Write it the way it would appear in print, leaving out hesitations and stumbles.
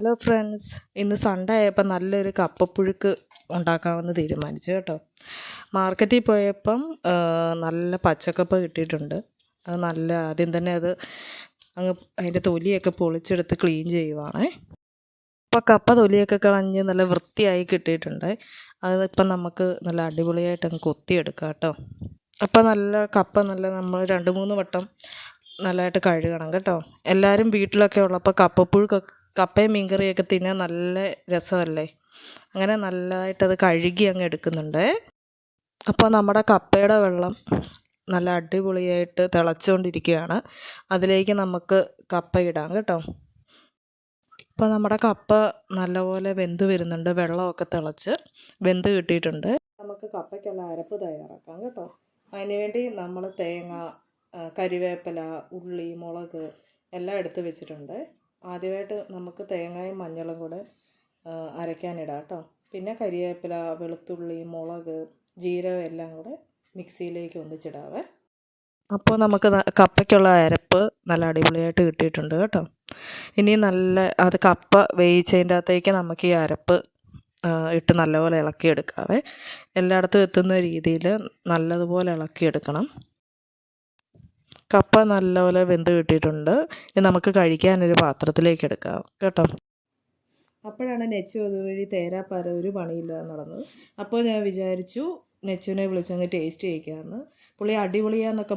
Hello friends, ഇന്ന് Sunday ആയപ്പോൾ നല്ലൊരു കപ്പപ്പുഴുക്ക് ഉണ്ടാക്കാമെന്ന് തീരുമാനിച്ചു കേട്ടോ. മാർക്കറ്റിൽ പോയപ്പം നല്ല പച്ചക്കപ്പ കിട്ടിയിട്ടുണ്ട്. അത് നല്ല ആദ്യം തന്നെ അങ്ങ് അതിൻ്റെ തൊലിയൊക്കെ പൊളിച്ചെടുത്ത് ക്ലീൻ ചെയ്യുവാണേ. അപ്പോൾ കപ്പ തൊലിയൊക്കെ കളഞ്ഞ് നല്ല വൃത്തിയായി കിട്ടിയിട്ടുണ്ട്. അതിപ്പം നമുക്ക് നല്ല അടിപൊളിയായിട്ട് അങ്ങ് കൊത്തിയെടുക്കാം കേട്ടോ. അപ്പോൾ കപ്പ നമ്മൾ 2-3 വട്ടം നല്ലതായിട്ട് കഴുകണം കേട്ടോ. എല്ലാവരും വീട്ടിലൊക്കെ ഉള്ളപ്പോൾ കപ്പയും മീൻകറിയൊക്കെ തിന്നാൻ നല്ല രസമല്ലേ. അങ്ങനെ നല്ലതായിട്ടത് കഴുകി അങ്ങ് എടുക്കുന്നുണ്ട്. അപ്പോൾ നമ്മുടെ കപ്പയുടെ വെള്ളം നല്ല അടിപൊളിയായിട്ട് തിളച്ചുകൊണ്ടിരിക്കുകയാണ്. അതിലേക്ക് നമുക്ക് കപ്പ ഇടാം കേട്ടോ. അപ്പോൾ നമ്മുടെ കപ്പ നല്ലപോലെ വെന്ത് വരുന്നുണ്ട്. വെള്ളമൊക്കെ തിളച്ച് വെന്ത് കിട്ടിയിട്ടുണ്ട്. നമുക്ക് കപ്പയ്ക്കുള്ള അരപ്പ് തയ്യാറാക്കാം കേട്ടോ. അതിനുവേണ്ടി നമ്മൾ തേങ്ങ, കരിവേപ്പില, ഉള്ളി, മുളക് എല്ലാം എടുത്ത് വെച്ചിട്ടുണ്ട്. ആദ്യമായിട്ട് നമുക്ക് തേങ്ങയും മഞ്ഞളും കൂടെ അരയ്ക്കാനിടാം കേട്ടോ. പിന്നെ കരിവേപ്പില, വെളുത്തുള്ളി, മുളക്, ജീരകം എല്ലാം കൂടെ മിക്സിയിലേക്ക് ഒന്നിച്ചിടാവേ. അപ്പോൾ നമുക്ക് കപ്പയ്ക്കുള്ള അരപ്പ് നല്ല അടിപൊളിയായിട്ട് കിട്ടിയിട്ടുണ്ട് കേട്ടോ. ഇനി അത് കപ്പ വേവിച്ചതിൻ്റെ അകത്തേക്ക് നമുക്ക് ഈ അരപ്പ് ഇട്ട് നല്ലപോലെ ഇളക്കിയെടുക്കാവേ. എല്ലായിടത്തും എത്തുന്ന രീതിയിൽ നല്ലതുപോലെ ഇളക്കിയെടുക്കണം. കപ്പ നല്ലപോലെ വെന്ത് കിട്ടിയിട്ടുണ്ട്. ഇനി നമുക്ക് കഴിക്കാനൊരു പാത്രത്തിലേക്ക് എടുക്കാം കേട്ടോ. അപ്പോഴാണ് നെച്ചു അതുവഴി തേരാപ്പാര ഒരു പണിയില്ലാതെ നടന്നത്. അപ്പോൾ ഞാൻ വിചാരിച്ചു നെച്ചുവിനെ വിളിച്ചങ്ങ് ടേസ്റ്റ് ചെയ്യിക്കാമെന്ന്. പുള്ളി അടിപൊളിയാന്നൊക്കെ